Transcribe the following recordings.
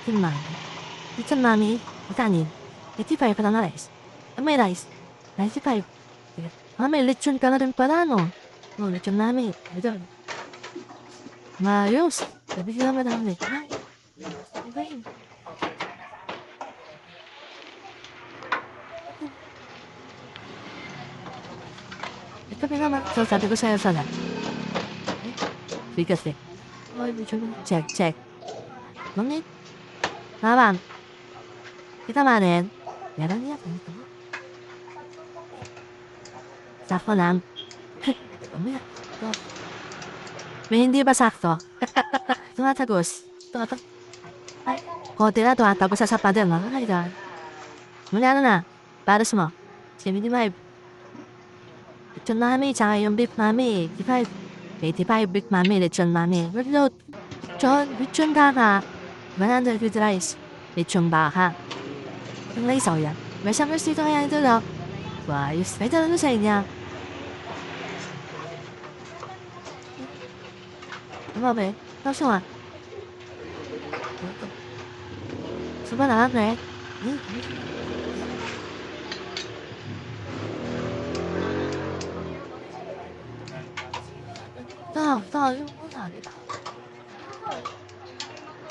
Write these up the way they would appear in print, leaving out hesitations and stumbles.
Little Mommy. Little Mommy, kanin. 85 pa lang na rice. May rice. 95. May lechon ka na rin pala, no? No, lechon namin. Ito. Maayos. Sabi ko naman namin. Ay. Iba yun. Ito pa naman. So, sabi ko sa'yo sana. Bigas eh. Ay, check. Mami. Naman. Kita manin. Meron niya. Sakto lang. May hindi ba sakto? Tumatagos. Ay, konti na tumatagos sa pader. Ay, God. Mula na. Pares mo. 75. Lechon mami, tsaka yung beef mami. 85. 85 beef mami, lechon mami. Lechon baka. 100 with rice. Lechon baka. Ang laisaw yan. May siyang dito kaya ito daw. Ayos. May tanong sa inyo. Ano ba? Tapos nga. Soba na lang eh.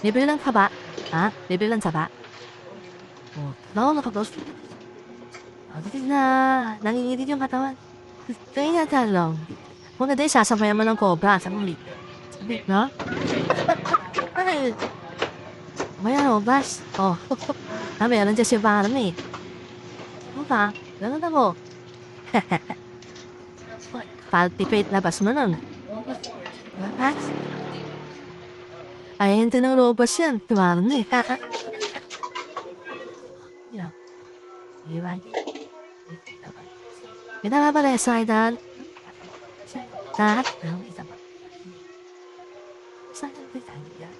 Bibili lang taba. Ha? Bibili lang taba. Nakapagos. Hindi na, nanginginig yung katawan. Kaya nga talong. Kung na din, sasabayan mo ng cobra sa muli. Sabi, no? Ay, maya, obas. Oh, meron dyan si Barnum eh. Ano ba? Ganun ako. Palpipate labas mo nun. Labas? Ay, hindi nang robos yan. Tumaran eh. Iwan. Kita ba pala sa idan? Lahat? Kita ba? Saan ba tayo?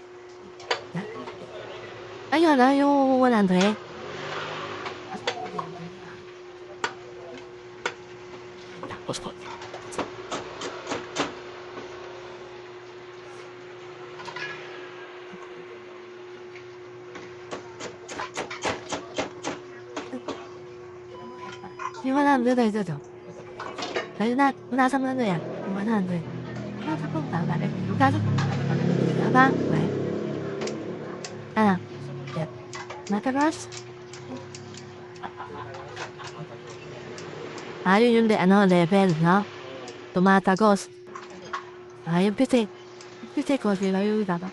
Ayun na, yung 100. Tapos ko. Yung 100 ay ito. Kaya nasa mo na yan. Yung 100. Nasa po ba? Nasa ba? Ano? Matagas? Ayun yung level, no? Tumatagos. Ayun pitik. Pitik ko, sila yung iba ba?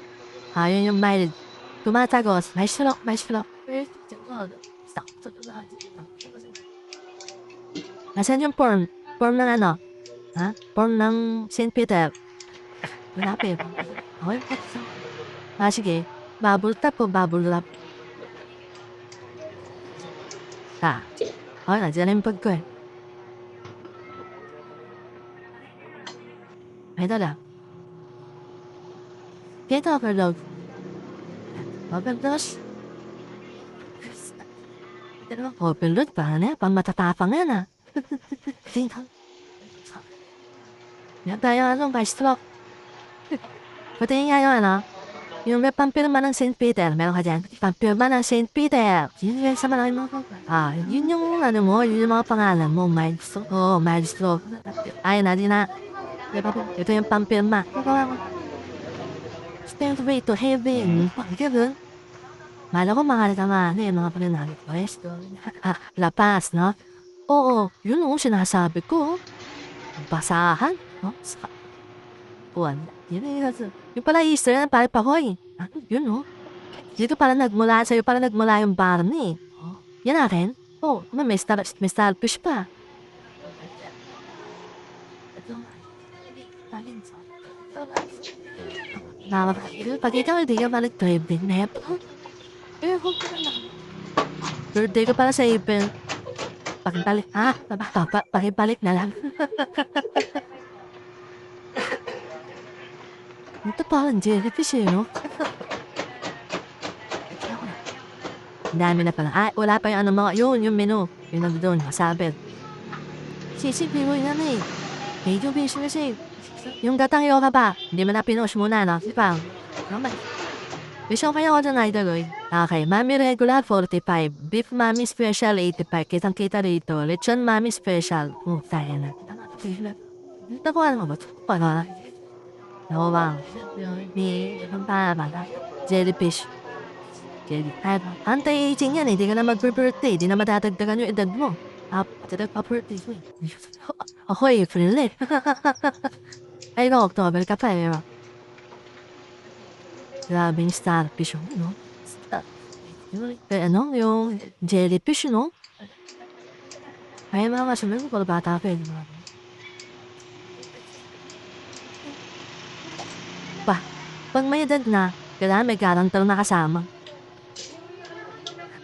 Ayun yung mild. Tumatagos. May slok. Stop. Nasaan yung form? Form ng ano? Ha? Form ng St. Peter. Malapit. Okay, sige. Bubble tap o bubble wrap? Okay, nandiyan na yung pag ko eh. Ito lang. Ito overload. Overload pa na yan. Pang matatapang yan ah. Yan tayo anong by stroke. Patingin nga yung ano. Yung may pampirma ng St. Peter. Meron ka dyan. Pampirma ng St. Peter. Yun yung sa mga yun yung ano mo. Yun yung mga pangalan mo. Mild stroke. Mild stroke. Ayun na, di na. Ito yung pampirma. Stand way to heaven. Ganun. Mala ko mga naman. Mga pananalit. Lapas, no? Oo. Yun o, sinasabi ko. Basahan. No? Yung pala Easter na pala pahoy. Yun o. Dito pala nagmula, sa'yo pala nagmula yung Barney. Yan natin. May starfish pa. Pag ikaw hindi ka balik driving nap. Birthday ko pala sa April. Pakibalik na lang. Ito parang jellyfish eh, no? Dami na pala. Wala pa yung ano mga, yung menu. Yung nandun, masabit. Sisipin mo yun eh. Medyo busy na siya. Yung gatang yoga pa, hindi mo na pinush muna, no? Sipang. Naman. Mission kaya ko dyan idol, oy. Okay, Mami Regular 45, Beef Mami Special 85, kitang-kita rito, Lechon Mami Special. Tayo na. Ito ko ano ba ito? Para. Ako ba? Ang para. Jellyfish. Anti-aging yan eh, di ka na mag-birthday, di na madadagdagan yung edad mo. Pa-birthday ko eh. Ako April eh. Ay, ikaw October ka pa eh. Grabe yung starfish yung ano. Yung jellyfish, no? Ay, mga kasunod ko, bata pa eh. Pag may edad na, kailangan may garantal na kasama.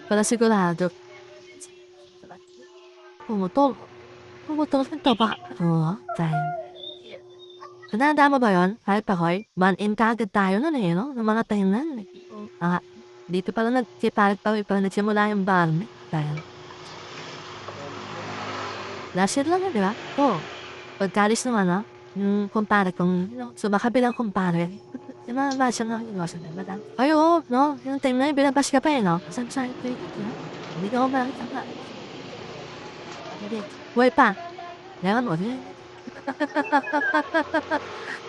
Para sigurado. Pumutol. Pumutol ito ba? Oo, dahil. Tanda mo ba yun? Kahit pa koy, ban-in kagad tayo nun eh, no? Ng mga tahinan. Dito pala nagsipalit pa, pala nagsimula yung ban. Dahil. Last year lang, di ba? Oo. Pagkalis ng ano, yung kumpare kong, sumakabilang kumpare. Yung mga basa nga, iwasan na ba? Ay, oo, no? Yung time na yun, binabas ka pa eh, no? Saan sa'yo ito eh? Hindi ka ko makita pa. Buhay pa. Lewan mo, din.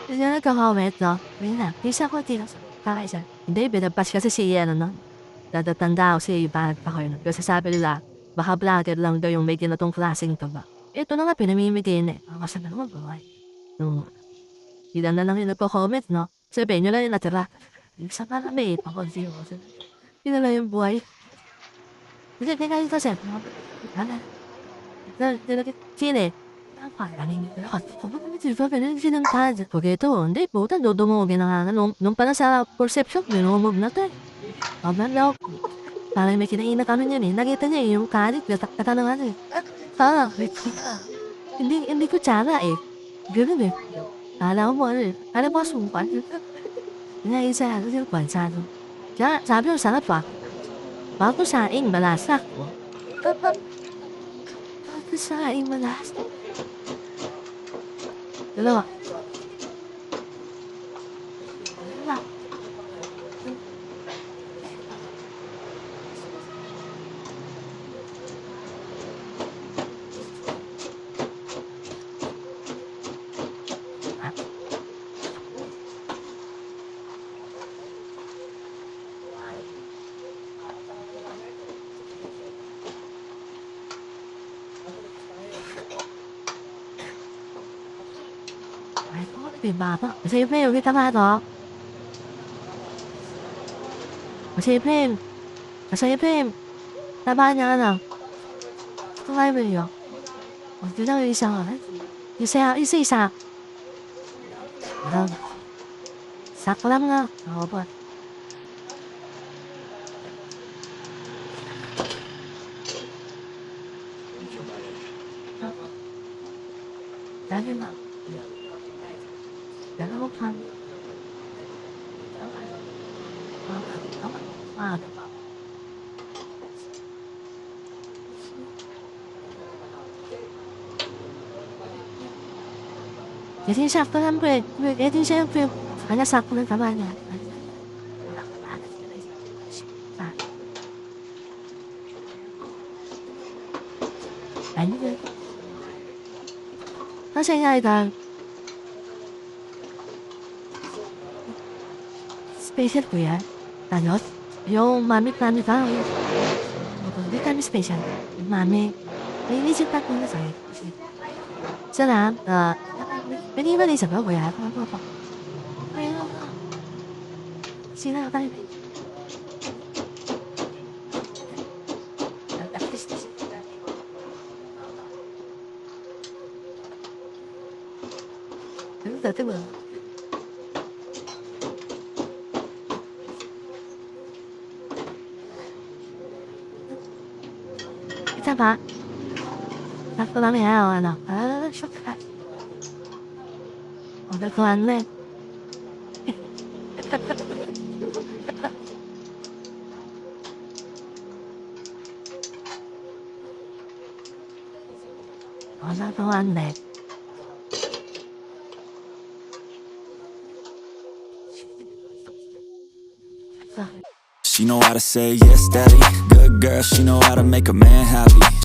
Hindi na nagkakawet, no? Hindi na. Isa ko, tira sa kakaisa. Hindi, binabas kasi si ano, no? Dadatanda ako si Ibanat pa kayo. Kasi sabi nila, baka vlogger lang daw yung may ginatong klaseng to ba? Ito na nga, pinamimigay na eh. Kasi na naman, buhay. Ilan na lang yung nagko-comment, no? Sabihin nyo lang yung natira. Sa marami, pakonsiyo ko. Yun na lang yung buhay. Hindi nga ito, sir. Ano? Sine. Begitu, hindi po, dumugin na nga. Nung pala sa perception, binumog na to eh. Abang daw, parang may kinainak ano yun eh. Nakita niya eh, yung kalit, natakta na nga eh. Hindi ko tsara eh. Ganun eh. Alam mo ano eh. Alam mo sumpan. Naisa, yung pansado. Kaya sabi ko, sarap ah. Bago saing, malasa. Bago saing, malasa. Dalawa. Tiền bạc á, xem phim cái tao đó, xem phim, xem phim, tao ba nhà nào, không ai về rồi, tôi đang đi sao đấy, đi xe sao, sạc lắm nha, rồi, đã như nào, đã lúc thăng, 예tin 샤프 한 번, 예tin 샤프 아니야 샤프는 가만히 아니면 nó sẽ ngay là 스페셜 뭐야? 나요? 요 마음이 땀이다. 내 땀이 스페셜. 마음에 ini cinta kuno saya. Salam, ini mana siapa ya? Apa? Sini apa ini? Itu tuh. Kita apa? Aku lama ya, anak. Shock. Udah keluar nih. Udah keluar nih. She know how to say yes daddy. Good girl, she know how to make a man happy.